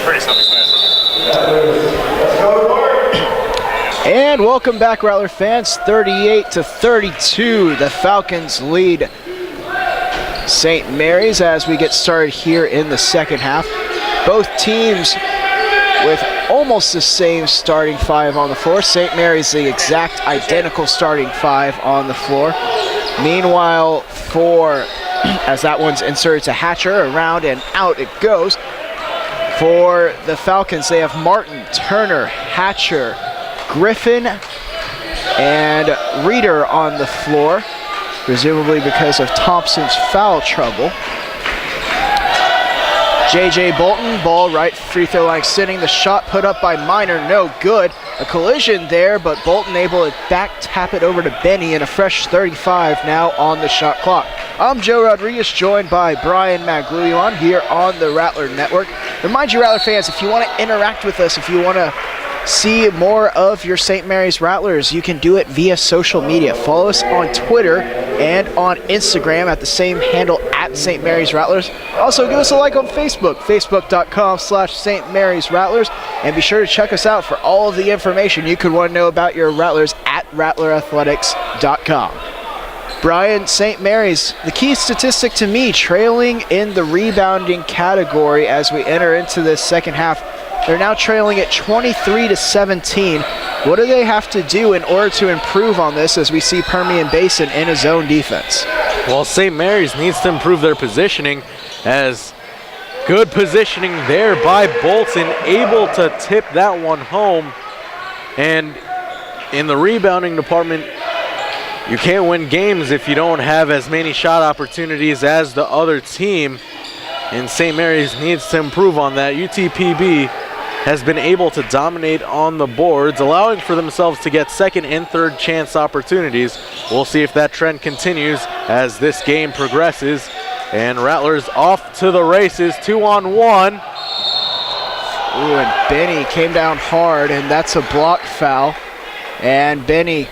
pretty self-explanatory. And welcome back, Rattler fans. 38-32, the Falcons lead St. Mary's as we get started here in the second half. Both teams with almost the same starting five on the floor. St. Mary's the exact identical starting five on the floor. Meanwhile, as that one's inserted to Hatcher, around and out it goes. For the Falcons, they have Martin, Turner, Hatcher, Griffin, and Reeder on the floor, presumably because of Thompson's foul trouble. J.J. Bolton, ball right free throw line sitting. The shot put up by Minor, no good. A collision there, but Bolton able to back tap it over to Benny, and a fresh 35 now on the shot clock. I'm Joe Rodriguez, joined by Brian Maglulion here on the Rattler Network. Remind you, Rattler fans, if you want to interact with us, if you want to see more of your St. Mary's Rattlers, you can do it via social media. Follow us on Twitter and on Instagram at the same handle at St. Mary's Rattlers. Also, give us a like on Facebook, facebook.com/St. Mary's Rattlers. And be sure to check us out for all of the information you could want to know about your Rattlers at rattlerathletics.com. Brian, St. Mary's, the key statistic to me, trailing in the rebounding category as we enter into this second half. They're now trailing at 23-17. What do they have to do in order to improve on this as we see Permian Basin in a zone defense? Well, St. Mary's needs to improve their positioning, as good positioning there by Bolton, able to tip that one home. And in the rebounding department, you can't win games if you don't have as many shot opportunities as the other team. And St. Mary's needs to improve on that. UTPB has been able to dominate on the boards, allowing for themselves to get second and third chance opportunities. We'll see if that trend continues as this game progresses. And Rattlers off to the races, 2-on-1. Ooh, and Benny came down hard, and that's a block foul. And Benny,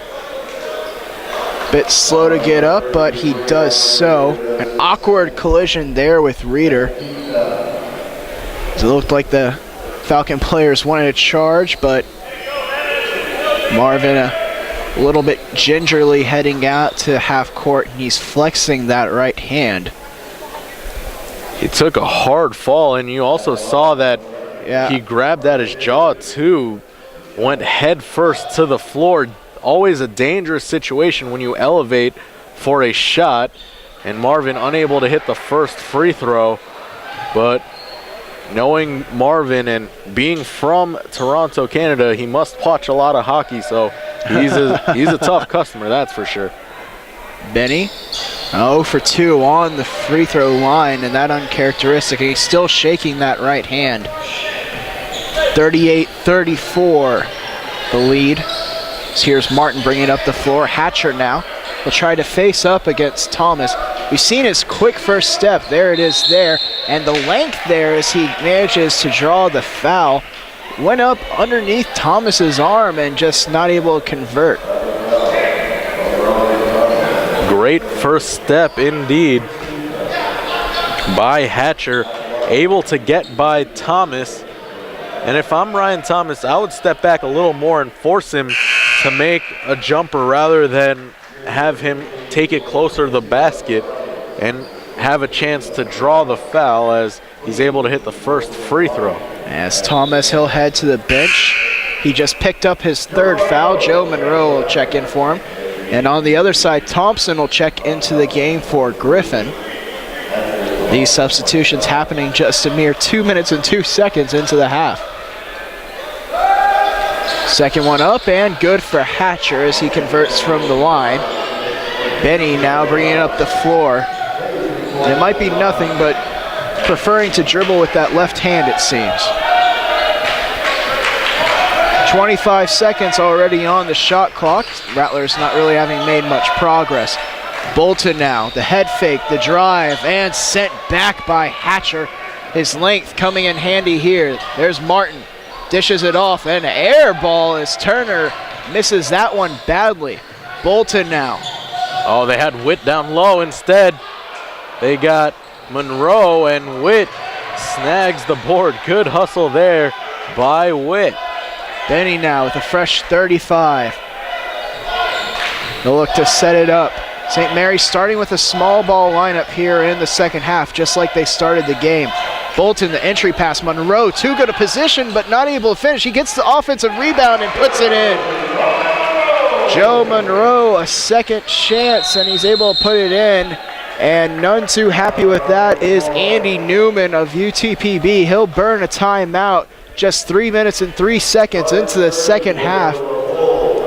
bit slow to get up, but he does so. An awkward collision there with Reeder. It looked like the Falcon players wanted to charge, but Marvin a little bit gingerly heading out to half court, and he's flexing that right hand. He took a hard fall, and you also saw that he grabbed at his jaw too, went head first to the floor. Always a dangerous situation when you elevate for a shot, and Marvin unable to hit the first free throw. But knowing Marvin and being from Toronto, Canada, he must watch a lot of hockey, so he's a tough customer, that's for sure. Benny 0 for 2 on the free throw line, and that uncharacteristic, and he's still shaking that right hand. 38-34 the lead. So here's Martin bringing up the floor. Hatcher now will try to face up against Thomas. We've seen his quick first step. There it is there. And the length there as he manages to draw the foul. Went up underneath Thomas's arm and just not able to convert. Great first step indeed by Hatcher. Able to get by Thomas. And if I'm Ryan Thomas, I would step back a little more and force him to make a jumper rather than have him take it closer to the basket and have a chance to draw the foul as he's able to hit the first free throw. As Thomas, he'll head to the bench. He just picked up his third foul. Joe Monroe will check in for him. And on the other side, Thompson will check into the game for Griffin. These substitutions happening just a mere 2 minutes and 2 seconds into the half. Second one up and good for Hatcher as he converts from the line. Benny now bringing up the floor. It might be nothing, but preferring to dribble with that left hand, it seems. 25 seconds already on the shot clock. Rattlers not really having made much progress. Bolton now, the head fake, the drive, and sent back by Hatcher. His length coming in handy here. There's Martin. Dishes it off, and an air ball as Turner misses that one badly. Bolton now. Oh, they had Witt down low instead. They got Monroe, and Witt snags the board. Good hustle there by Witt. Benny now with a fresh 35. They'll look to set it up. St. Mary's starting with a small ball lineup here in the second half, just like they started the game. Bolton, the entry pass. Monroe, too good a position, but not able to finish. He gets the offensive rebound and puts it in. Joe Monroe, a second chance, and he's able to put it in. And none too happy with that is Andy Newman of UTPB. He'll burn a timeout just 3 minutes and 3 seconds into the second half.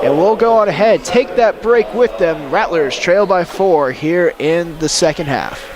And we'll go on ahead, take that break with them. Rattlers trail by 4 here in the second half.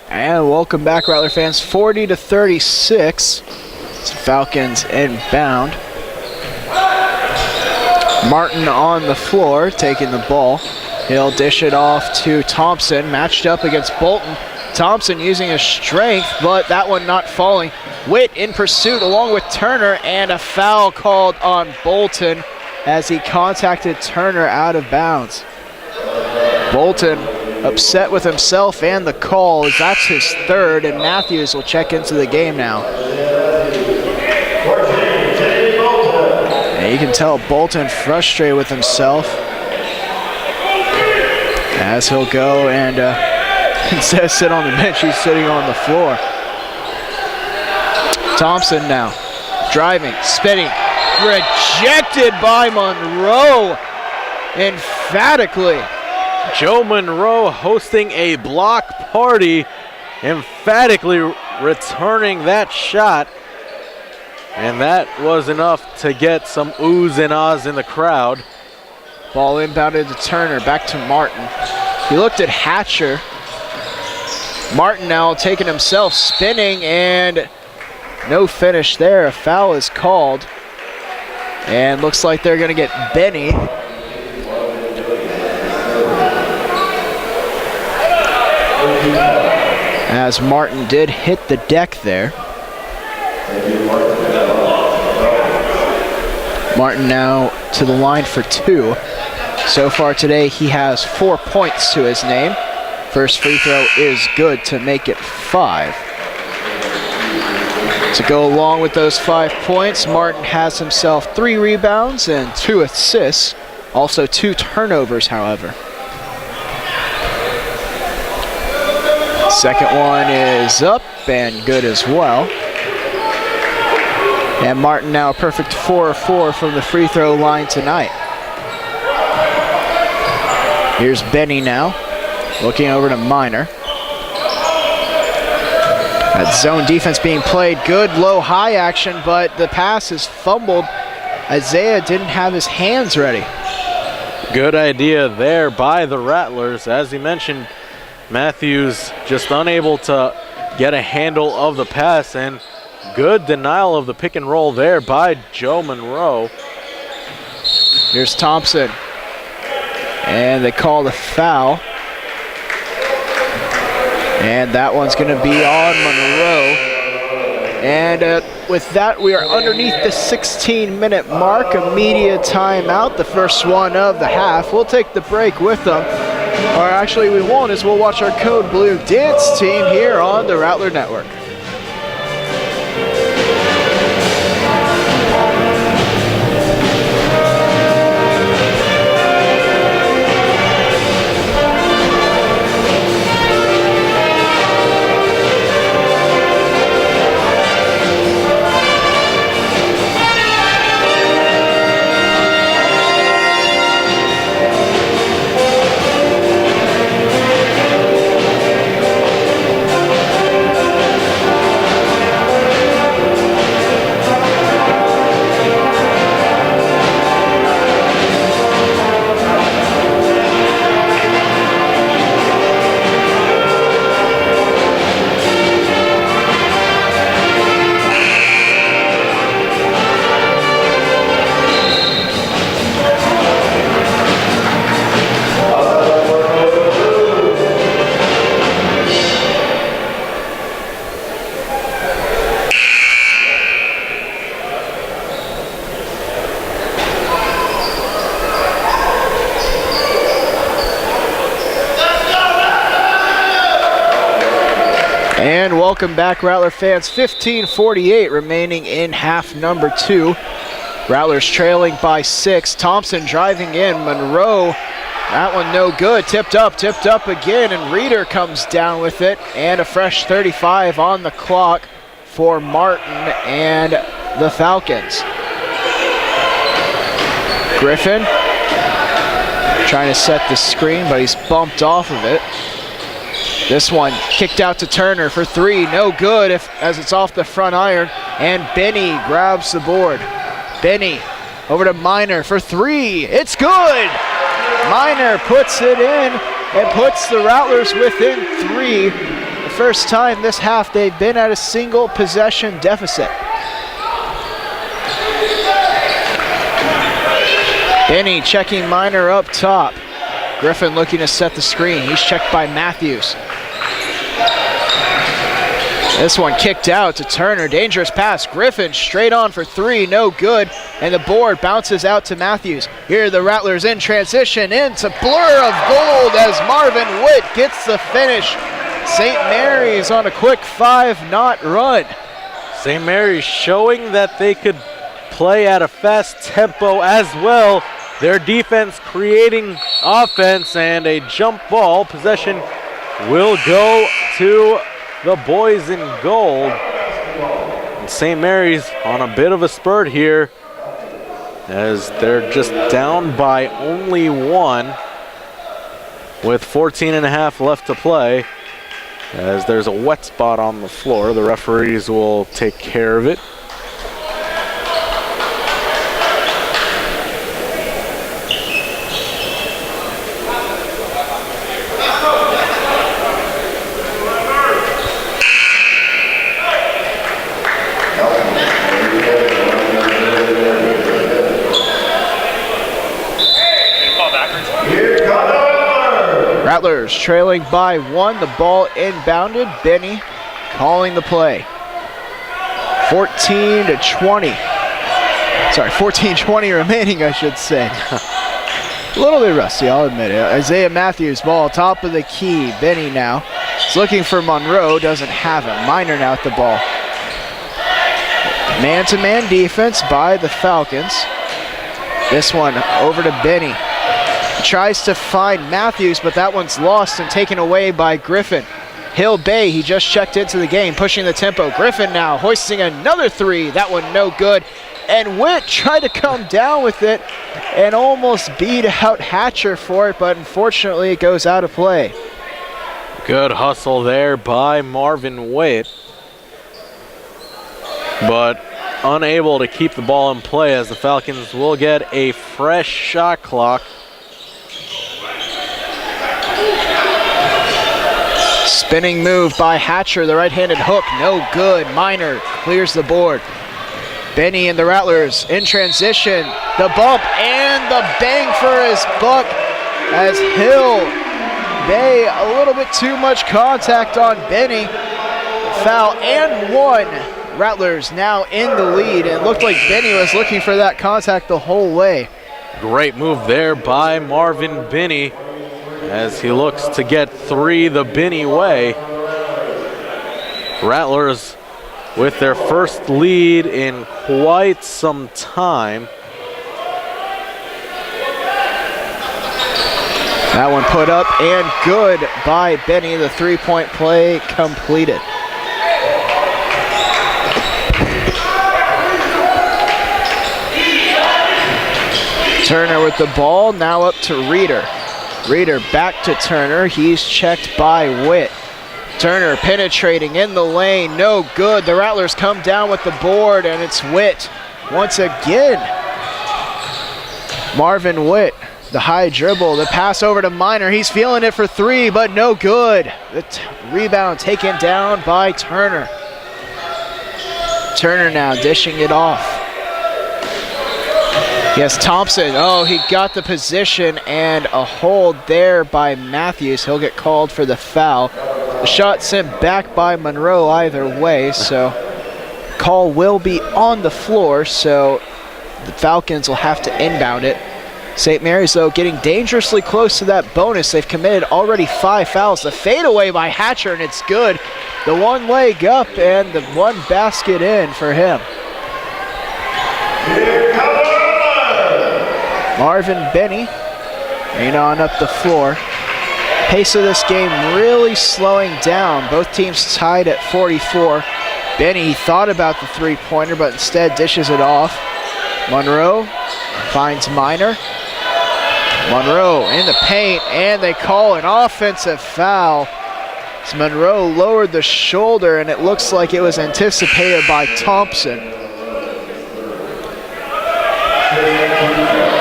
And welcome back, Rattler fans. 40-36. Falcons inbound. Martin on the floor, taking the ball. He'll dish it off to Thompson, matched up against Bolton. Thompson using his strength, but that one not falling. Witt in pursuit along with Turner, and a foul called on Bolton as he contacted Turner out of bounds. Bolton upset with himself and the call, as that's his third, and Matthews will check into the game now. And you can tell Bolton frustrated with himself as he'll go and instead of sit on the bench, he's sitting on the floor. Thompson now driving, spinning, rejected by Monroe emphatically. Joe Monroe hosting a block party, emphatically returning that shot. And that was enough to get some oohs and ahs in the crowd. Ball inbounded to Turner, back to Martin. He looked at Hatcher. Martin now taking himself, spinning, and no finish there. A foul is called. And looks like they're going to get Benny. As Martin did hit the deck there. Martin now to the line for 2. So far today, he has 4 points to his name. First free throw is good to make it 5. To go along with those 5 points, Martin has himself 3 rebounds and 2 assists. Also 2 turnovers, however. Second one is up and good as well. And Martin now a perfect 4 of 4 from the free throw line tonight. Here's Benny now, looking over to Minor. That zone defense being played, good low-high action, but the pass is fumbled. Isaiah didn't have his hands ready. Good idea there by the Rattlers. As he mentioned, Matthews just unable to get a handle of the pass, and good denial of the pick and roll there by Joe Monroe. Here's Thompson, and they call the foul. And that one's going to be on Monroe. And with that, we are underneath the 16-minute mark. Immediate timeout, the first one of the half. We'll take the break with them. Or actually, we won't, as we'll watch our Code Blue dance team here on the Rattler Network. And welcome back, Rattler fans. 15:48 remaining in half number 2. Rattlers trailing by 6. Thompson driving in. Monroe, that one no good. Tipped up again, and Reeder comes down with it. And a fresh 35 on the clock for Martin and the Falcons. Griffin trying to set the screen, but he's bumped off of it. This one kicked out to Turner for 3, no good as it's off the front iron, and Benny grabs the board. Benny over to Miner for 3, it's good! Miner puts it in and puts the Rattlers within 3. The first time this half they've been at a single possession deficit. Benny checking Miner up top. Griffin looking to set the screen. He's checked by Matthews. This one kicked out to Turner. Dangerous pass. Griffin straight on for 3. No good. And the board bounces out to Matthews. Here are the Rattlers in transition into blur of gold as Marvin Witt gets the finish. St. Mary's on a quick 5-0 run. St. Mary's showing that they could play at a fast tempo as well. Their defense creating offense, and a jump ball. Possession will go to the boys in gold. And St. Mary's on a bit of a spurt here as they're just down by only 1 with 14.5 left to play. As there's a wet spot on the floor, the referees will take care of it. Rattlers trailing by 1, the ball inbounded. Benny calling the play. 14-20. Sorry, 14-20 remaining, I should say. A little bit rusty, I'll admit it. Isaiah Matthews, ball top of the key. Benny now is looking for Monroe, doesn't have it. Miner now at the ball. Man-to-man defense by the Falcons. This one over to Benny. Tries to find Matthews, but that one's lost and taken away by Griffin. Hill Bay, he just checked into the game, pushing the tempo. Griffin now hoisting another 3. That one no good. And Witt tried to come down with it and almost beat out Hatcher for it, but unfortunately it goes out of play. Good hustle there by Marvin Witt, but unable to keep the ball in play as the Falcons will get a fresh shot clock. Spinning move by Hatcher, the right-handed hook, no good. Miner clears the board. Benny and the Rattlers in transition. The bump and the bang for his buck as Hill Bay, a little bit too much contact on Benny. Foul and 1. Rattlers now in the lead, and it looked like Benny was looking for that contact the whole way. Great move there by Marvin Benny as he looks to get 3 the Benny way. Rattlers with their first lead in quite some time. That one put up and good by Benny. The 3-point play completed. Turner with the ball, now up to Reeder. Reeder back to Turner. He's checked by Witt. Turner penetrating in the lane. No good. The Rattlers come down with the board, and it's Witt once again. Marvin Witt, the high dribble. The pass over to Miner. He's feeling it for 3, but no good. The rebound taken down by Turner. Turner now dishing it off. Yes, Thompson, oh, he got the position and a hold there by Matthews. He'll get called for the foul. The shot sent back by Monroe either way, so call will be on the floor, so the Falcons will have to inbound it. St. Mary's, though, getting dangerously close to that bonus. They've committed already 5 fouls. The fadeaway by Hatcher, and it's good. the one leg up and the one basket in for him. Marvin Benny bringing on up the floor. Pace of this game really slowing down. Both teams tied at 44. Benny thought about the three-pointer, but instead dishes it off. Monroe finds Minor. Monroe in the paint, and they call an offensive foul. So Monroe lowered the shoulder, and it looks like it was anticipated by Thompson.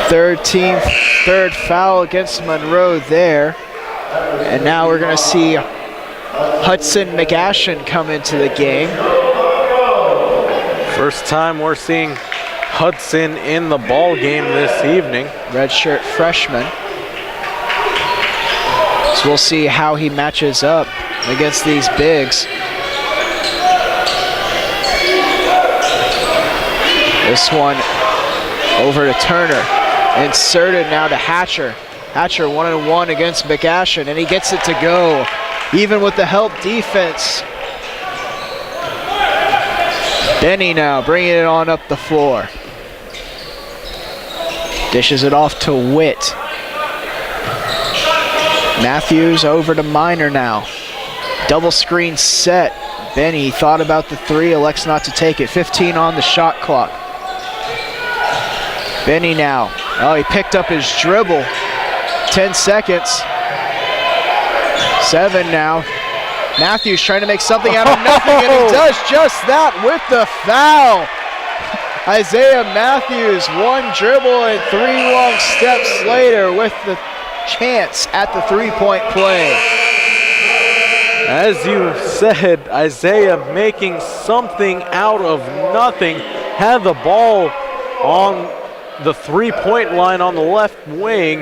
Third foul against Monroe there. And now we're going to see Hudson McAshen come into the game. First time we're seeing Hudson in the ball game this evening. Redshirt freshman. So we'll see how he matches up against these bigs. This one over to Turner. Inserted now to Hatcher. Hatcher 1-on-1 against McAshen, and he gets it to go, even with the help defense. Benny now bringing it on up the floor. Dishes it off to Witt. Matthews over to Minor now. Double screen set. Benny thought about the three, elects not to take it. 15 on the shot clock. Benny now. Oh, he picked up his dribble. 10 seconds. 7 now. Matthews trying to make something out of nothing, and he does just that with the foul. Isaiah Matthews, one dribble and 3 long steps later with the chance at the three-point play. As you said, Isaiah making something out of nothing. Had the ball on the three-point line on the left wing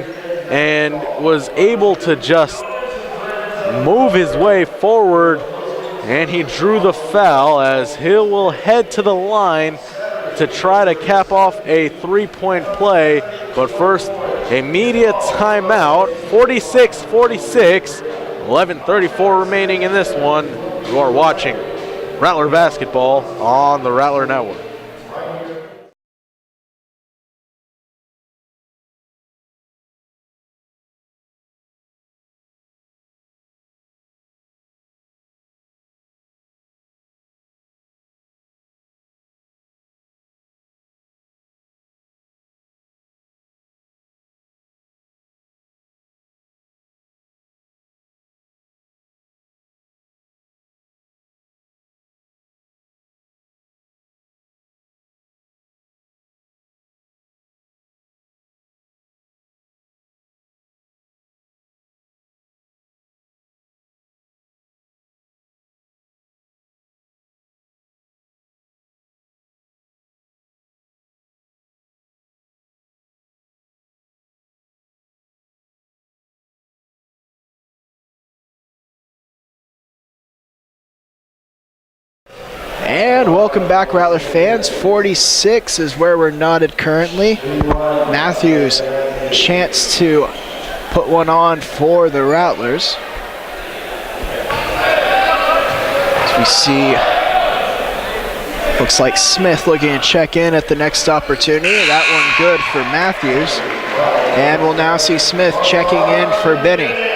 and was able to just move his way forward, and he drew the foul as Hill will head to the line to try to cap off a three-point play. But first, a media timeout. 46-46, 11:34 remaining in this one. You are watching Rattler basketball on the Rattler Network. And welcome back, Rattler fans. 46 is where we're knotted currently. Matthews, chance to put one on for the Rattlers. As we see, looks like Smith looking to check in at the next opportunity. That one good for Matthews. And we'll now see Smith checking in for Benny.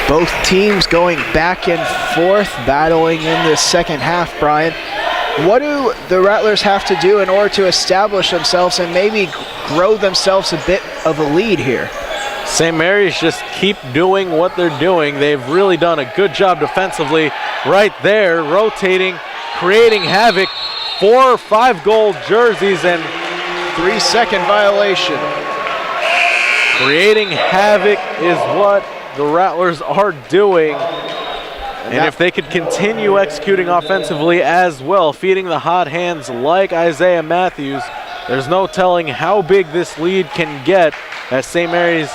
Both teams going back and forth, battling in the second half, Brian. What do the Rattlers have to do in order to establish themselves and maybe grow themselves a bit of a lead here? St. Mary's just keep doing what they're doing. They've really done a good job defensively right there, rotating, creating havoc. 4 or 5 gold jerseys and 3-second violation. Creating havoc is what the Rattlers are doing. And if they could continue executing offensively as well, feeding the hot hands like Isaiah Matthews, there's no telling how big this lead can get as St. Mary's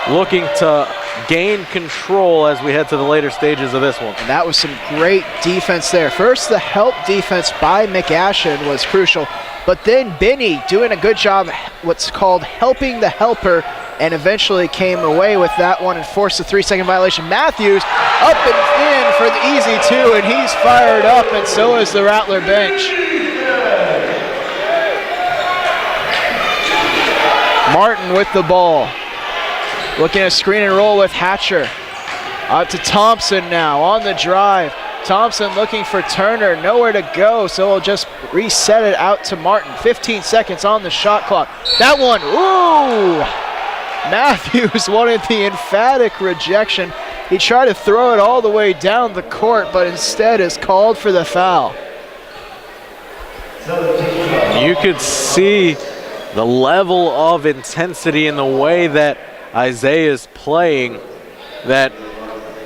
looking to gain control as we head to the later stages of this one. And that was some great defense there. First, the help defense by McAshen was crucial, but then Benny doing a good job, what's called helping the helper, and eventually came away with that one and forced a 3-second violation. Matthews up and in for the easy 2, and he's fired up, and so is the Rattler bench. Martin with the ball. Looking at screen and roll with Hatcher. Out to Thompson now on the drive. Thompson looking for Turner, nowhere to go, so we'll just reset it out to Martin. 15 seconds on the shot clock. That one, ooh! Matthews wanted the emphatic rejection. He tried to throw it all the way down the court, but instead is called for the foul. You could see the level of intensity in the way that Isaiah is playing, that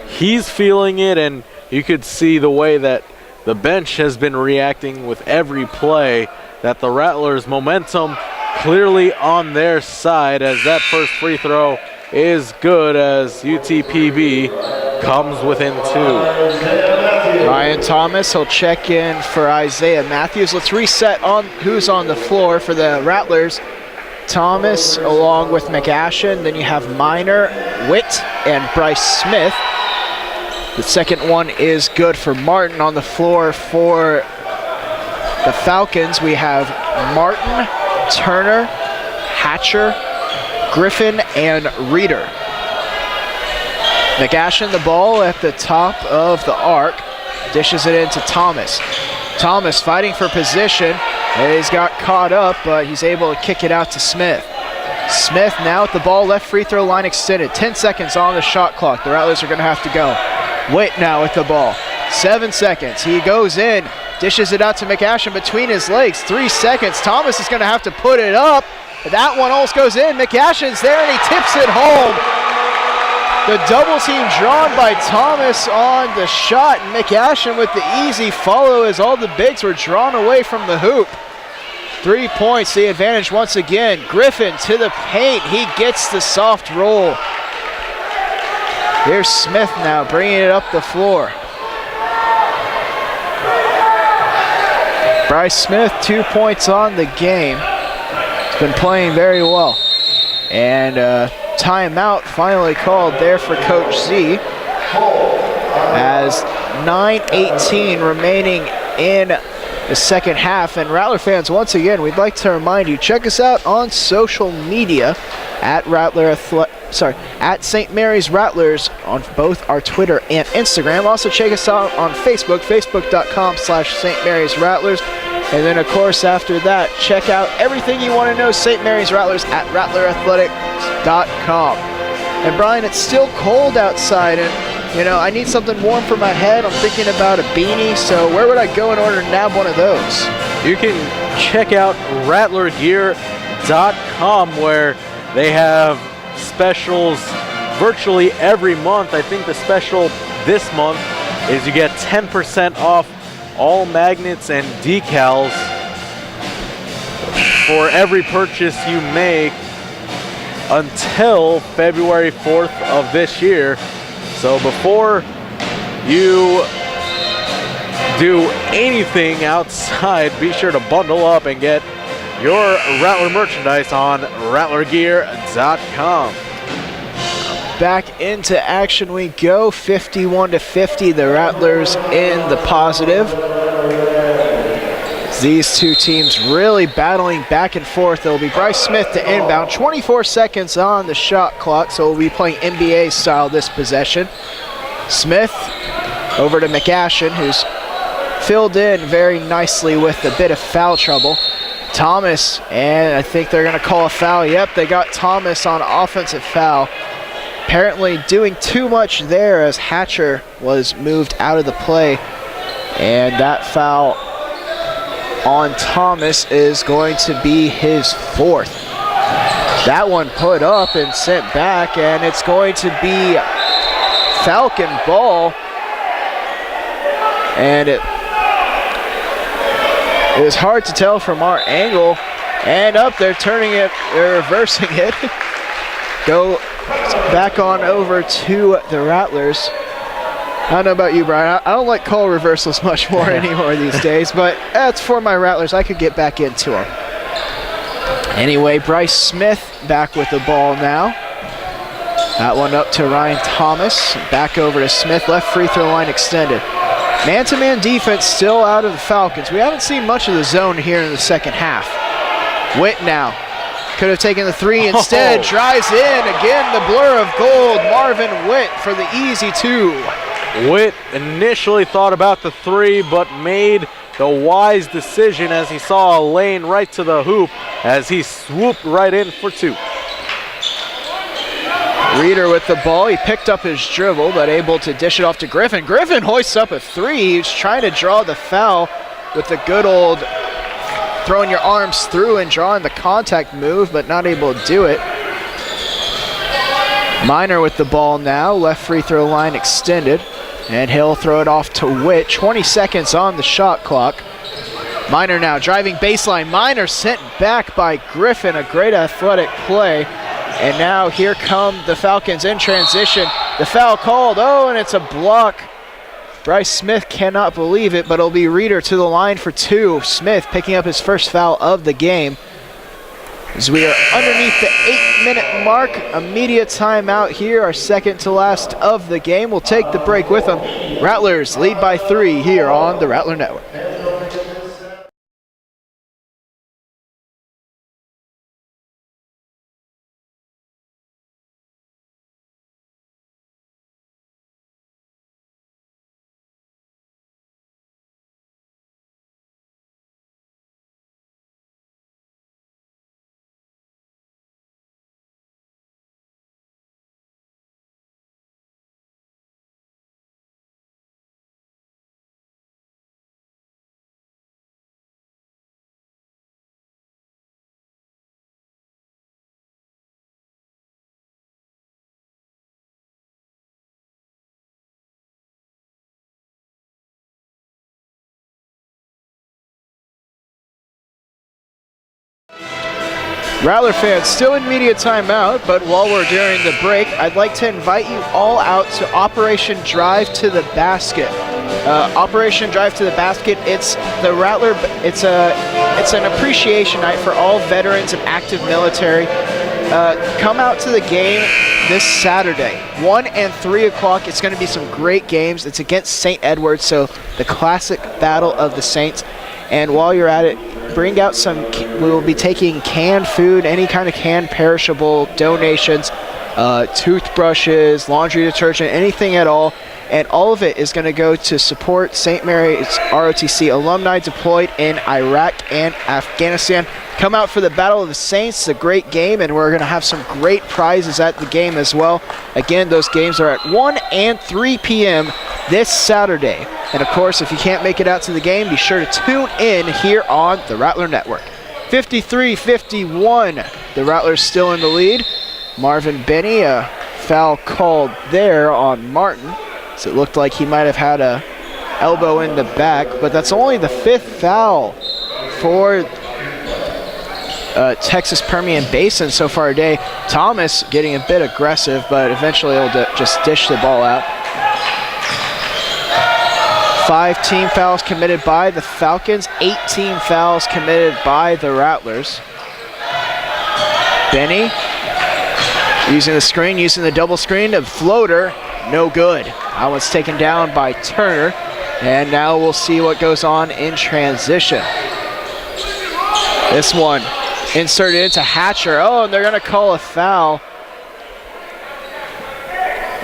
he's feeling it, and you could see the way that the bench has been reacting with every play, that the Rattlers' momentum clearly on their side, as that first free throw is good as UTPB comes within 2. Ryan Thomas, he'll check in for Isaiah Matthews. Let's reset on who's on the floor for the Rattlers. Thomas along with McAshen. Then you have Minor, Witt, and Bryce Smith. The second one is good for Martin. On the floor for the Falcons, we have Martin, Turner, Hatcher, Griffin, and Reeder. McAshen the ball at the top of the arc. Dishes it into Thomas. Thomas fighting for position. He's got caught up, but he's able to kick it out to Smith. Smith now with the ball, left free throw line extended. 10 seconds on the shot clock. The Rattlers are going to have to go. Witt now with the ball. 7 seconds. He goes in, dishes it out to McAshen between his legs. 3 seconds. Thomas is going to have to put it up. That one almost goes in. McAshen's there, and he tips it home. The double team drawn by Thomas on the shot, and McAshen with the easy follow as all the bigs were drawn away from the hoop. 3 points, the advantage once again. Griffin to the paint. He gets the soft roll. Here's Smith now bringing it up the floor. Bryce Smith, 2 points on the game. He's been playing very well. And timeout finally called there for Coach Z, as 9:18 remaining in the second half. And Rattler fans, once again, we'd like to remind you, check us out on social media at at St. Mary's Rattlers on both our Twitter and Instagram. Also check us out on Facebook, facebook.com/St. Mary's Rattlers. And then, of course, after that, check out everything you want to know St. Mary's Rattlers at rattlerathletics.com. And, Brian, it's still cold outside, and, you know, I need something warm for my head. I'm thinking about a beanie, so where would I go in order to nab one of those? You can check out rattlergear.com, where they have specials virtually every month. I think the special this month is you get 10% off all magnets and decals for every purchase you make until February 4th of this year. So before you do anything outside, be sure to bundle up and get your Rattler merchandise on rattlergear.com. Back into action we go, 51-50, the Rattlers in the positive. These two teams really battling back and forth. It'll be Bryce Smith to inbound, 24 seconds on the shot clock, so we'll be playing NBA style this possession. Smith over to McAshen, who's filled in very nicely with a bit of foul trouble. Thomas, and I think they're going to call a foul. Yep, they got Thomas on offensive foul. Apparently doing too much there as Hatcher was moved out of the play. And that foul on Thomas is going to be his 4th. That one put up and sent back, and it's going to be Falcon ball. And it is hard to tell from our angle. And up, they're turning it, they're reversing it. Go back on over to the Rattlers. I don't know about you, Brian. I don't like call reversals much more anymore these days, but that's for my Rattlers. I could get back into them. Anyway, Bryce Smith back with the ball now. That one up to Ryan Thomas. Back over to Smith, left free throw line extended. Man-to-man defense still out of the Falcons. We haven't seen much of the zone here in the second half. Witt now. Could have taken the three instead. Drives in. Again, the blur of gold. Marvin Witt for the easy two. Witt initially thought about the three, but made the wise decision as he saw a lane right to the hoop as he swooped right in for two. Reeder with the ball. He picked up his dribble, but able to dish it off to Griffin. Griffin hoists up a three. He's trying to draw the foul with the good old throwing your arms through and drawing the contact move, but not able to do it. Minor with the ball now. Left free throw line extended. And he'll throw it off to Witt. 20 seconds on the shot clock. Minor now driving baseline. Minor sent back by Griffin. A great athletic play. And now here come the Falcons in transition. The foul called. Oh, and it's a block. Bryce Smith cannot believe it, but it'll be Reeder to the line for two. Smith picking up his first foul of the game. As we are underneath the 8-minute mark, immediate timeout here, our second to last of the game. We'll take the break with them. Rattlers lead by 3 here on the Rattler Network. Rattler fans still in media timeout, but while we're during the break, I'd like to invite you all out to Operation Drive to the Basket. Operation Drive to the Basket, it's the Rattler, it's an appreciation night for all veterans and active military. Come out to the game this Saturday, 1 and 3 o'clock. It's going to be some great games. It's against St. Edward's, so the classic Battle of the Saints. And while you're at it, bring out some, we will be taking canned food, any kind of canned perishable donations, toothbrushes, laundry detergent, anything at all. And all of it is going to go to support St. Mary's ROTC alumni deployed in Iraq and Afghanistan. Come out for the Battle of the Saints. It's a great game, and we're going to have some great prizes at the game as well. Again, those games are at 1 and 3 p.m. this Saturday. And of course, if you can't make it out to the game, be sure to tune in here on the Rattler Network. 53-51, the Rattlers still in the lead. Marvin Benny, a foul called there on Martin. So it looked like he might have had a elbow in the back, but that's only the 5th foul for Texas Permian Basin so far today. Thomas getting a bit aggressive, but eventually he'll just dish the ball out. 5 team fouls committed by the Falcons, 18 fouls committed by the Rattlers. Benny using the screen, using the double screen, a floater, no good. That one's taken down by Turner, and now we'll see what goes on in transition. This one inserted into Hatcher. Oh, and they're going to call a foul.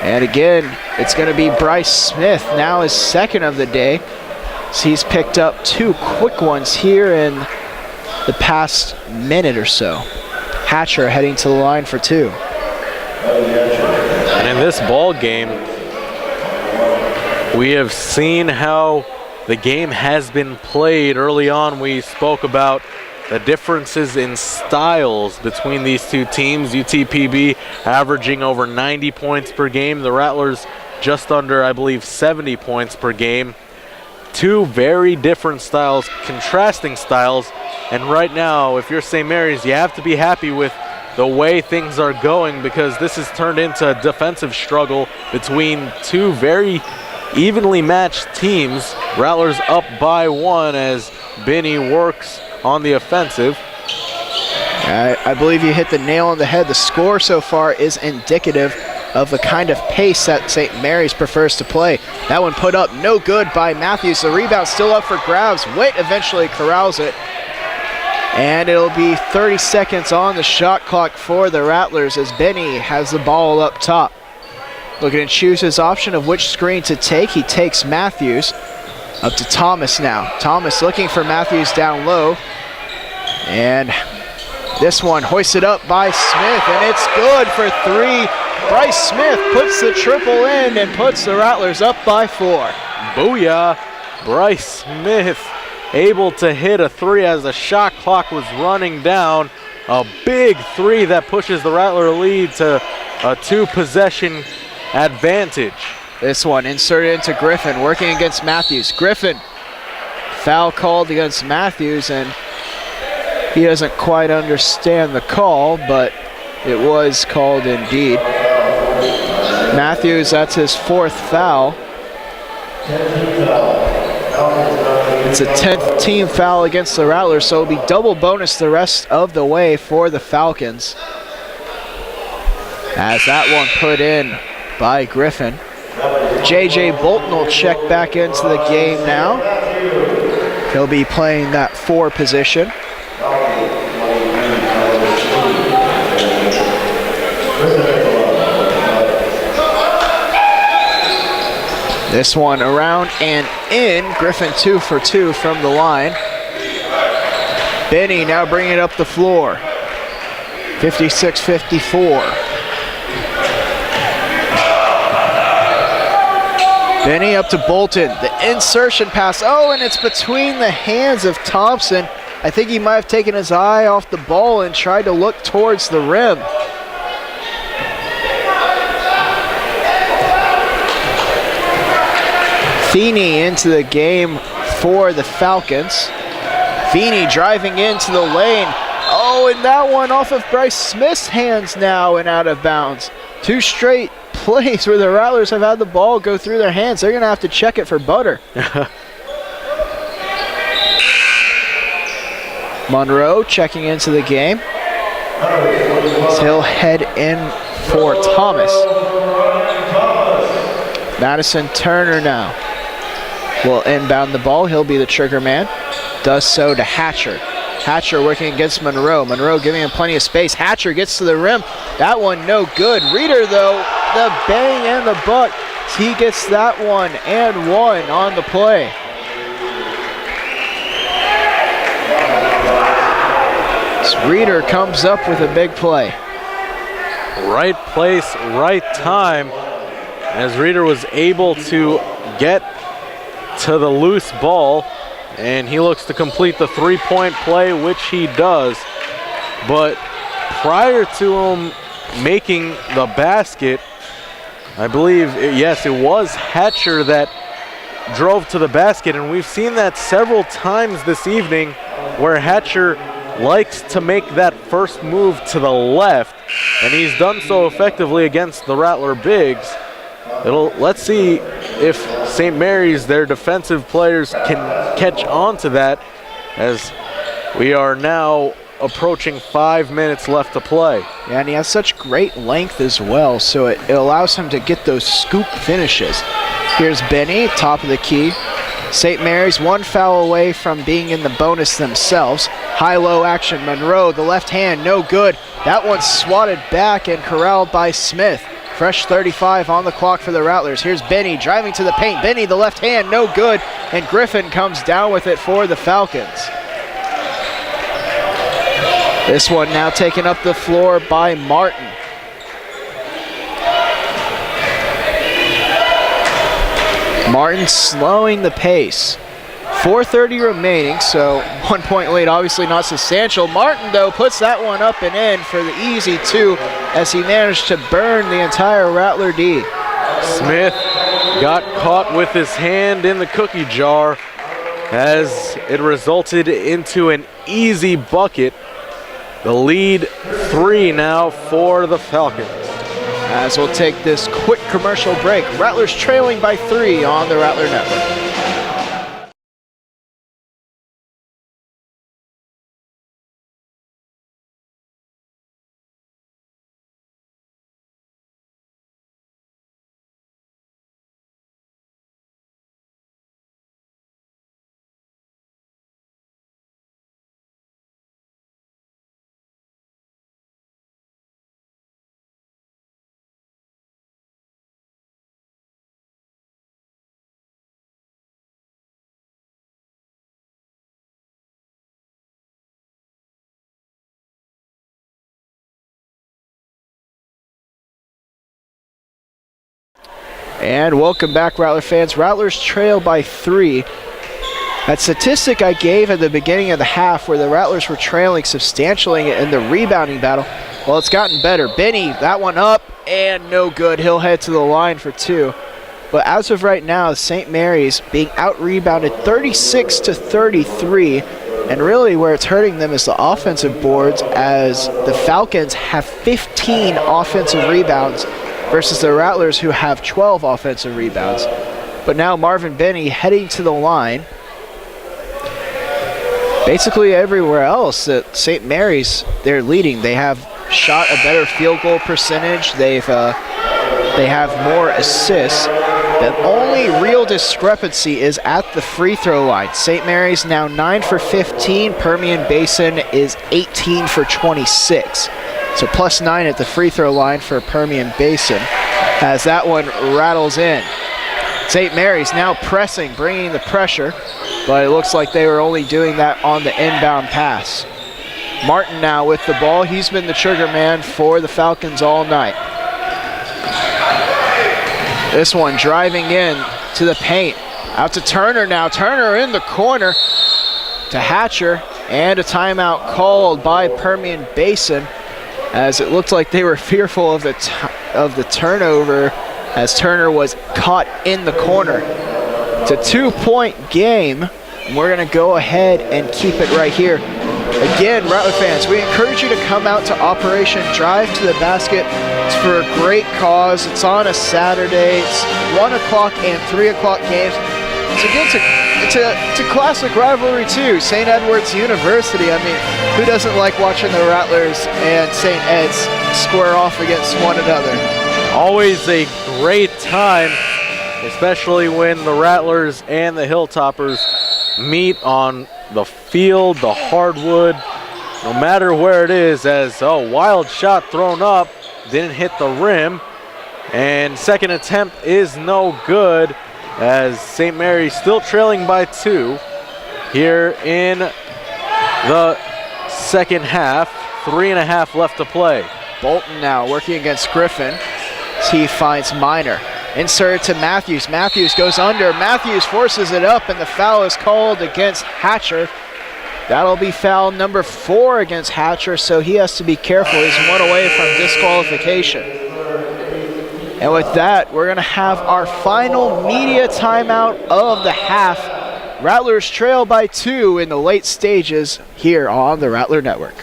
And again, it's going to be Bryce Smith, now his second of the day. So he's picked up 2 quick ones here in the past minute or so. Hatcher heading to the line for 2. And in this ball game, we have seen how the game has been played. Early on, we spoke about the differences in styles between these two teams. UTPB averaging over 90 points per game. The Rattlers just under, I believe, 70 points per game. 2 very different styles, contrasting styles. And right now, if you're St. Mary's, you have to be happy with the way things are going, because this has turned into a defensive struggle between 2 very evenly matched teams. Rattlers up by 1 as Benny works on the offensive. I believe you hit the nail on the head. The score so far is indicative of the kind of pace that St. Mary's prefers to play. That one put up no good by Matthews. The rebound still up for grabs. Witt eventually corrals it. And it'll be 30 seconds on the shot clock for the Rattlers as Benny has the ball up top. Looking to choose his option of which screen to take. He takes Matthews. Up to Thomas now. Thomas looking for Matthews down low. And this one hoisted up by Smith, and it's good for three. Bryce Smith puts the triple in and puts the Rattlers up by 4. Booyah! Bryce Smith able to hit a 3 as the shot clock was running down. A big 3 that pushes the Rattler lead to a 2-possession advantage. This one inserted into Griffin, working against Matthews. Griffin, foul called against Matthews, and he doesn't quite understand the call, but it was called indeed. Matthews, that's his 4th foul. It's a 10th team foul against the Rattlers, so it'll be double bonus the rest of the way for the Falcons. As that one put in by Griffin. J.J. Bolton will check back into the game now. He'll be playing that 4 position. This one around and in. Griffin 2 for 2 from the line. Benny now bringing it up the floor. 56-54. Benny up to Bolton. The insertion pass. Oh, and it's between the hands of Thompson. I think he might have taken his eye off the ball and tried to look towards the rim. Feeney into the game for the Falcons. Feeney driving into the lane. Oh, and that one off of Bryce Smith's hands now and out of bounds. 2 straight plays where the Rattlers have had the ball go through their hands. They're going to have to check it for butter. Monroe checking into the game. He'll head in for Thomas. Madison Turner now will inbound the ball. He'll be the trigger man. Does so to Hatcher. Hatcher working against Monroe. Monroe giving him plenty of space. Hatcher gets to the rim. That one no good. Reeder though, the bang and the buck. He gets that one and 1 on the play. Reeder comes up with a big play. Right place, right time, as Reeder was able to get to the loose ball, and he looks to complete the 3-point play, which he does. But prior to him making the basket, I believe, yes, it was Hatcher that drove to the basket, and we've seen that several times this evening where Hatcher likes to make that first move to the left, and he's done so effectively against the Rattler bigs. Let's see if St. Mary's, their defensive players, can catch on to that, as we are now approaching 5 minutes left to play. Yeah, and he has such great length as well, so it allows him to get those scoop finishes. Here's Benny, top of the key. St. Mary's 1 foul away from being in the bonus themselves. High-low action. Monroe, the left hand, no good. That one's swatted back and corralled by Smith. Fresh 35 on the clock for the Rattlers. Here's Benny driving to the paint. Benny, the left hand, no good. And Griffin comes down with it for the Falcons. This one now taken up the floor by Martin. Martin slowing the pace. 4:30 remaining, so 1 point lead, obviously not substantial. Martin, though, puts that one up and in for the easy 2 as he managed to burn the entire Rattler D. Smith got caught with his hand in the cookie jar as it resulted into an easy bucket. The lead 3 now for the Falcons. As we'll take this quick commercial break. Rattlers trailing by 3 on the Rattler Network. And welcome back, Rattler fans. Rattlers trail by 3. That statistic I gave at the beginning of the half where the Rattlers were trailing substantially in the rebounding battle, well, it's gotten better. Benny, that one up and no good. He'll head to the line for 2. But as of right now, St. Mary's being out-rebounded 36-33. And really where it's hurting them is the offensive boards, as the Falcons have 15 offensive rebounds versus the Rattlers, who have 12 offensive rebounds. But now Marvin Benny heading to the line. Basically everywhere else at St. Mary's, they're leading. They have shot a better field goal percentage. They have more assists. The only real discrepancy is at the free throw line. St. Mary's now 9 for 15. Permian Basin is 18 for 26. So +9 at the free throw line for Permian Basin as that one rattles in. St. Mary's now pressing, bringing the pressure, but it looks like they were only doing that on the inbound pass. Martin now with the ball. He's been the trigger man for the Falcons all night. This one driving in to the paint. Out to Turner now. Turner in the corner to Hatcher, and a timeout called by Permian Basin, as it looked like they were fearful of the turnover, as Turner was caught in the corner. It's a 2-point game, and we're going to go ahead and keep it right here. Again, Rattler fans, we encourage you to come out to Operation Drive to the Basket. It's for a great cause. It's on a Saturday. It's 1 o'clock and 3 o'clock games. It's a classic rivalry too. St. Edward's University. I mean, who doesn't like watching the Rattlers and St. Ed's square off against one another? Always a great time, especially when the Rattlers and the Hilltoppers meet on the field, the hardwood, no matter where it is, as a wild shot thrown up, didn't hit the rim, and second attempt is no good, as St. Mary's still trailing by 2 here in the second half. 3.5 left to play. Bolton now working against Griffin as he finds Minor. Insert to Matthews. Matthews goes under. Matthews forces it up, and the foul is called against Hatcher. That'll be foul number 4 against Hatcher, so he has to be careful. He's 1 away from disqualification. And with that, we're going to have our final media timeout of the half. Rattlers trail by 2 in the late stages here on the Rattler Network.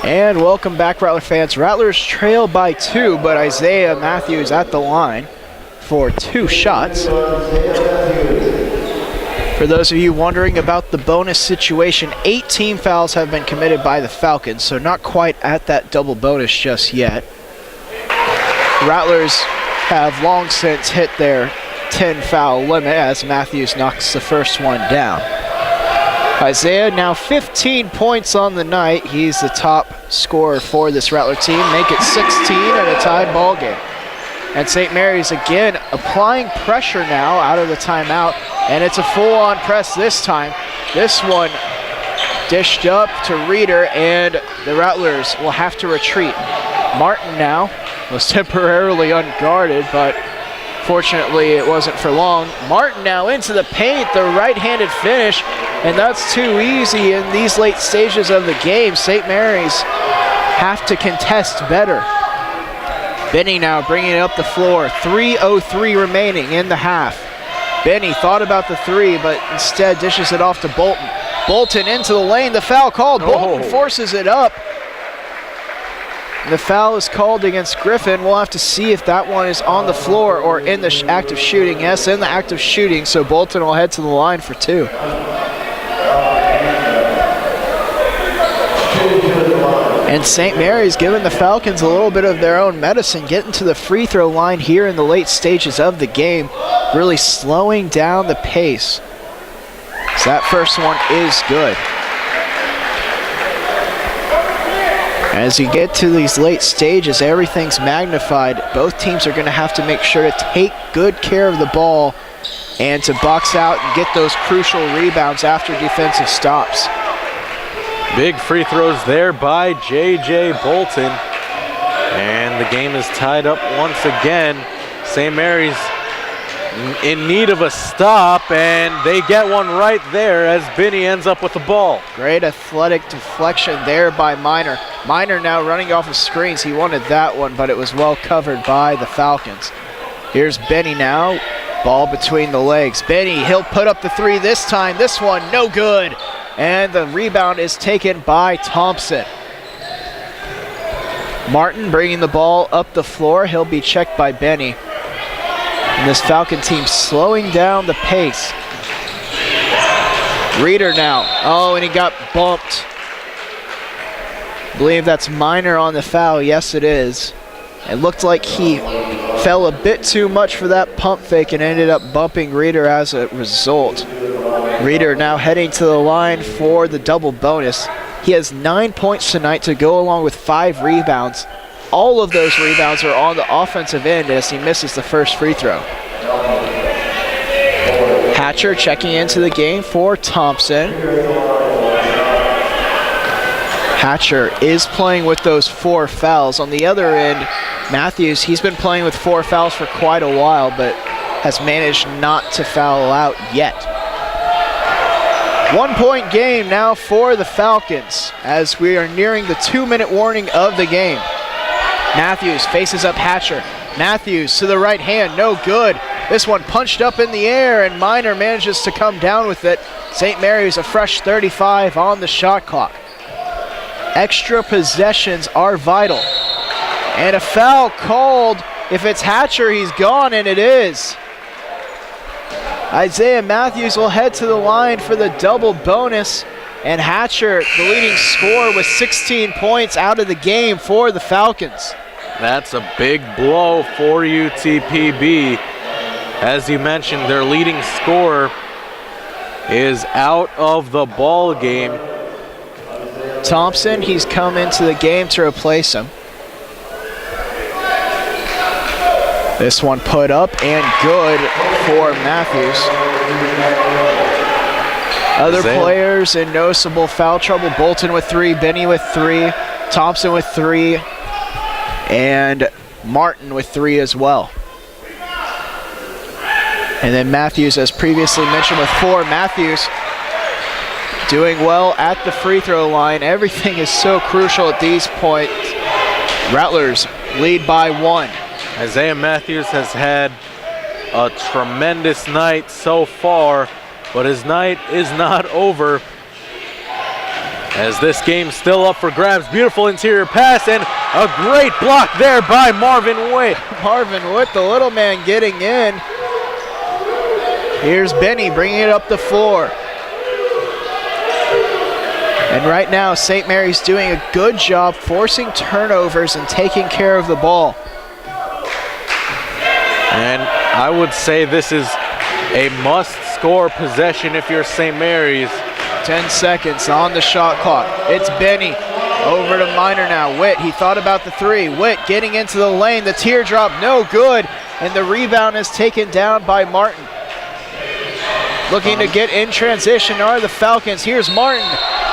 And welcome back, Rattler fans. Rattlers trail by 2, but Isaiah Matthews at the line for 2 shots. For those of you wondering about the bonus situation, 8 team fouls have been committed by the Falcons, so not quite at that double bonus just yet. Rattlers have long since hit their 10 foul limit as Matthews knocks the first one down. Isaiah now 15 points on the night. He's the top scorer for this Rattler team. Make it 16 and a tied ball game. And St. Mary's again applying pressure now out of the timeout, and it's a full-on press this time. This one dished up to Reeder, and the Rattlers will have to retreat. Martin now was temporarily unguarded, but Fortunately, it wasn't for long. Martin now into the paint, the right-handed finish, and that's too easy in these late stages of the game. St. Mary's have to contest better. Benny now bringing it up the floor. 3:03 remaining in the half. Benny thought about the three, but instead dishes it off to Bolton. Bolton into the lane, the foul called. Bolton forces it up. The foul is called against Griffin. We'll have to see if that one is on the floor or in the act of shooting. Yes, in the act of shooting, so Bolton will head to the line for two. And St. Mary's giving the Falcons a little bit of their own medicine, getting to the free throw line here in the late stages of the game, really slowing down the pace. So that first one is good. As you get to these late stages, everything's magnified. Both teams are going to have to make sure to take good care of the ball and to box out and get those crucial rebounds after defensive stops. Big free throws there by J.J. Bolton. And the game is tied up once again. St. Mary's in need of a stop, and they get one right there as Binney ends up with the ball. Great athletic deflection there by Minor. Minor now running off of screens. He wanted that one, but it was well covered by the Falcons. Here's Benny now. Ball between the legs. Benny, he'll put up the three this time. This one, no good. And the rebound is taken by Thompson. Martin bringing the ball up the floor. He'll be checked by Benny. And this Falcon team slowing down the pace. Reeder now. Oh, and he got bumped. I believe that's Minor on the foul. Yes, it is. It looked like he fell a bit too much for that pump fake and ended up bumping Reeder as a result. Reeder now heading to the line for the double bonus. He has 9 points tonight to go along with 5 rebounds. All of those rebounds are on the offensive end as he misses the first free throw. Hatcher checking into the game for Thompson. Hatcher is playing with those 4 fouls. On the other end, Matthews, he's been playing with 4 fouls for quite a while, but has managed not to foul out yet. 1 point game now for the Falcons as we are nearing the 2-minute warning of the game. Matthews faces up Hatcher. Matthews to the right hand, no good. This one punched up in the air and Minor manages to come down with it. St. Mary's a fresh 35 on the shot clock. Extra possessions are vital. And a foul called. If it's Hatcher, he's gone, and it is. Isaiah Matthews will head to the line for the double bonus. And Hatcher, the leading scorer with 16 points out of the game for the Falcons. That's a big blow for UTPB. As you mentioned, their leading scorer is out of the ball game. Thompson, he's come into the game to replace him. This one put up and good for Matthews. Other players in noticeable foul trouble. Bolton with 3, Benny with 3, Thompson with 3, and Martin with 3 as well. And then Matthews, as previously mentioned, with 4. Matthews doing well at the free throw line. Everything is so crucial at these points. Rattlers lead by 1. Isaiah Matthews has had a tremendous night so far, but his night is not over as this game's still up for grabs. Beautiful interior pass and a great block there by Marvin Witt. Marvin Witt, the little man, getting in. Here's Benny bringing it up the floor. And right now, St. Mary's doing a good job forcing turnovers and taking care of the ball. And I would say this is a must-score possession if you're St. Mary's. 10 seconds on the shot clock. It's Benny. Over to Minor now. Witt, he thought about the 3. Witt getting into the lane. The teardrop, no good. And the rebound is taken down by Martin. Looking to get in transition are the Falcons. Here's Martin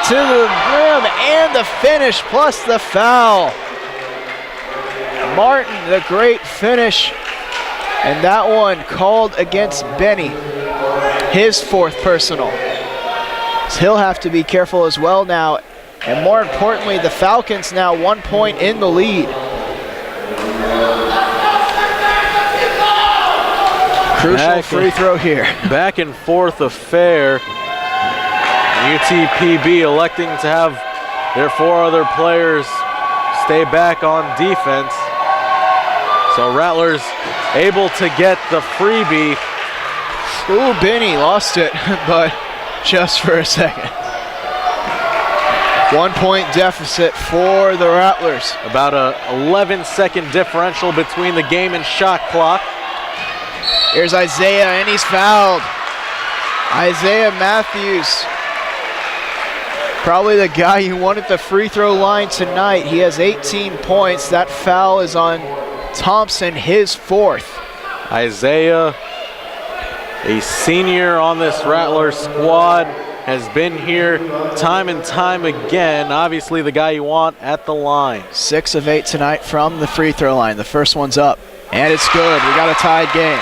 to the rim and the finish plus the foul. Martin, the great finish. And that one called against Benny, his 4th personal. So he'll have to be careful as well now. And more importantly, the Falcons now 1 point in the lead. Crucial free throw here. Back and forth affair. UTPB electing to have their 4 other players stay back on defense. So Rattlers able to get the freebie. Ooh, Benny lost it, but just for a second. 1 point deficit for the Rattlers. About a 11-second differential between the game and shot clock. Here's Isaiah, and he's fouled. Isaiah Matthews, probably the guy you want at the free throw line tonight. He has 18 points. That foul is on Thompson, his 4th. Isaiah, a senior on this Rattler squad, has been here time and time again. Obviously the guy you want at the line. 6 of 8 tonight from the free throw line. The first one's up, and it's good. We got a tied game.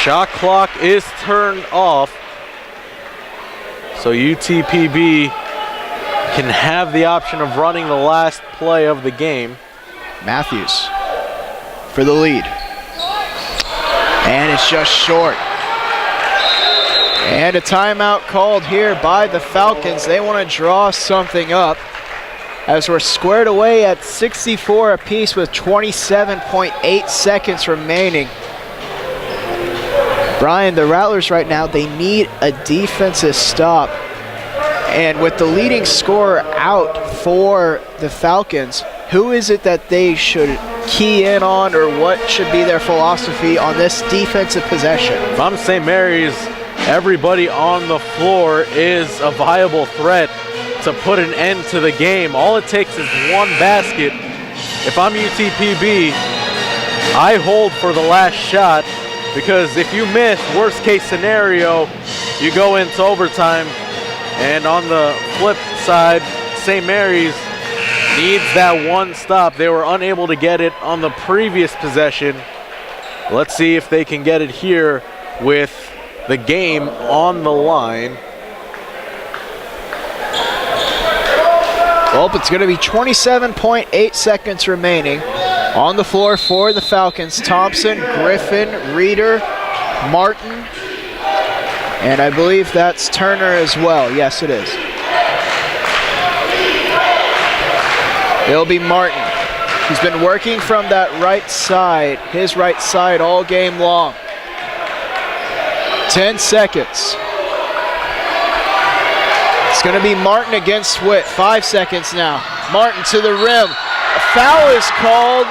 Shot clock is turned off, so UTPB can have the option of running the last play of the game. Matthews for the lead. And it's just short. And a timeout called here by the Falcons. They want to draw something up as we're squared away at 64 apiece with 27.8 seconds remaining. Brian, the Rattlers right now, they need a defensive stop. And with the leading scorer out for the Falcons, who is it that they should key in on, or what should be their philosophy on this defensive possession? If I'm St. Mary's, everybody on the floor is a viable threat to put an end to the game. All it takes is one basket. If I'm UTPB, I hold for the last shot, because if you miss, worst case scenario, you go into overtime. And on the flip side, St. Mary's needs that one stop. They were unable to get it on the previous possession. Let's see if they can get it here with the game on the line. Well, it's going to be 27.8 seconds remaining. On the floor for the Falcons, Thompson, Griffin, Reeder, Martin, and I believe that's Turner as well. Yes, it is. It'll be Martin. He's been working from that right side, his right side all game long. 10 seconds. It's going to be Martin against Swift. 5 seconds now. Martin to the rim. A foul is called,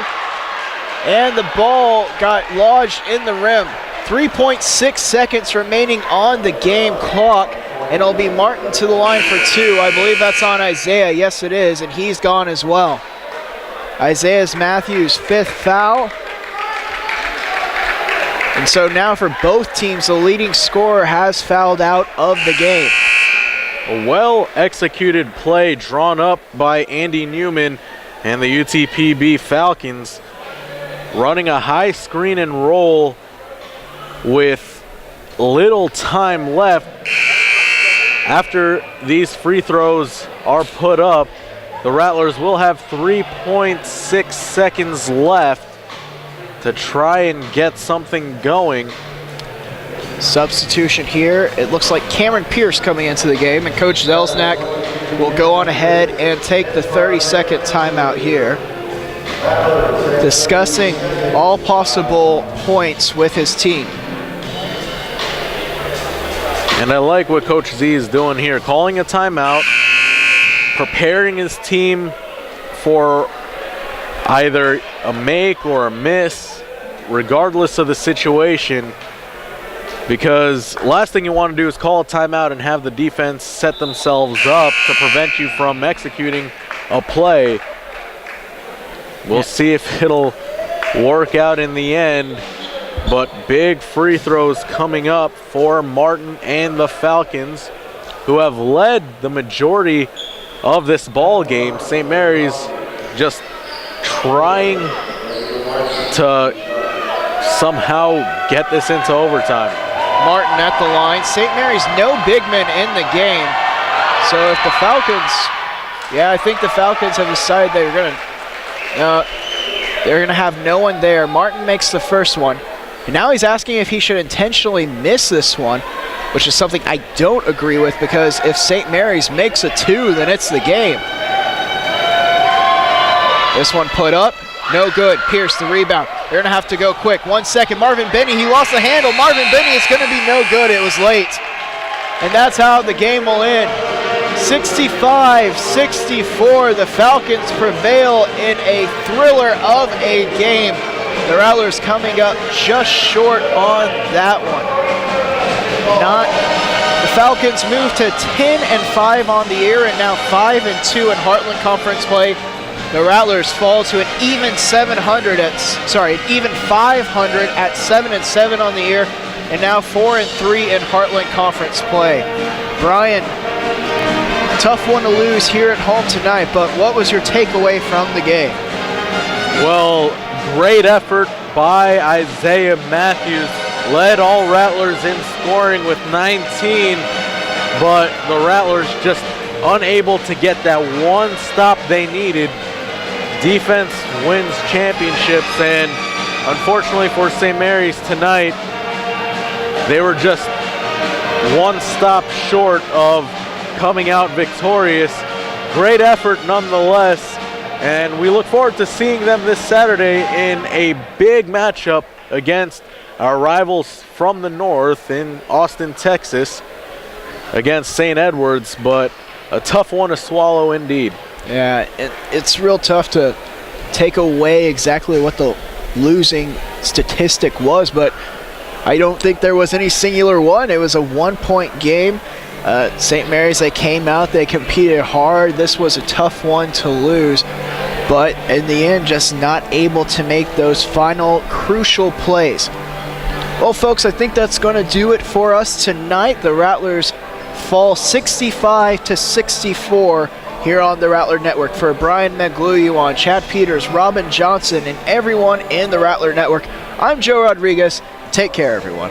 and the ball got lodged in the rim. 3.6 seconds remaining on the game clock, and it'll be Martin to the line for 2. I believe that's on Isaiah. Yes, it is, and he's gone as well. Isaiah's Matthews' 5th foul. And so now for both teams, the leading scorer has fouled out of the game. A well-executed play drawn up by Andy Newman and the UTPB Falcons, running a high screen and roll with little time left. After these free throws are put up, the Rattlers will have 3.6 seconds left to try and get something going. Substitution here. It looks like Cameron Pierce coming into the game, and Coach Zelsnak will go on ahead and take the 30-second timeout here, discussing all possible points with his team. And I like what Coach Z is doing here, calling a timeout, preparing his team for either a make or a miss, regardless of the situation. Because last thing you want to do is call a timeout and have the defense set themselves up to prevent you from executing a play. We'll see if it'll work out in the end, but big free throws coming up for Martin and the Falcons, who have led the majority of this ball game. St. Mary's just trying to somehow get this into overtime. Martin at the line. St. Mary's no big men in the game. So if the Falcons, I think the Falcons have decided they're gonna have no one there. Martin makes the first one. And now he's asking if he should intentionally miss this one, which is something I don't agree with, because if St. Mary's makes a 2, then it's the game. This one put up, no good. Pierce the rebound. They're gonna have to go quick. 1 second, Marvin Benny, he lost the handle. Marvin Benny, it's gonna be no good, it was late. And that's how the game will end. 65-64, the Falcons prevail in a thriller of a game. The Rattlers coming up just short on that one. The Falcons move to 10-5 on the year and now 5-2 in Heartland Conference play. The Rattlers fall to an even 500 at 7-7 on the year and now 4-3 in Heartland Conference play. Brian, tough one to lose here at home tonight, but what was your takeaway from the game? Well, great effort by Isaiah Matthews. Led all Rattlers in scoring with 19, but the Rattlers just unable to get that one stop they needed. Defense wins championships, and unfortunately for St. Mary's tonight, they were just one stop short of coming out victorious. Great effort nonetheless, and we look forward to seeing them this Saturday in a big matchup against our rivals from the north in Austin, Texas, against St. Edwards, but a tough one to swallow indeed. Yeah, it's real tough to take away exactly what the losing statistic was, but I don't think there was any singular one. It was a 1-point game. St. Mary's, they came out, they competed hard. This was a tough one to lose, but in the end, just not able to make those final crucial plays. Well, folks, I think that's going to do it for us tonight. The Rattlers fall 65-64 here on the Rattler Network. For Brian Megluyan, Chad Peters, Robin Johnson, and everyone in the Rattler Network, I'm Joe Rodriguez. Take care, everyone.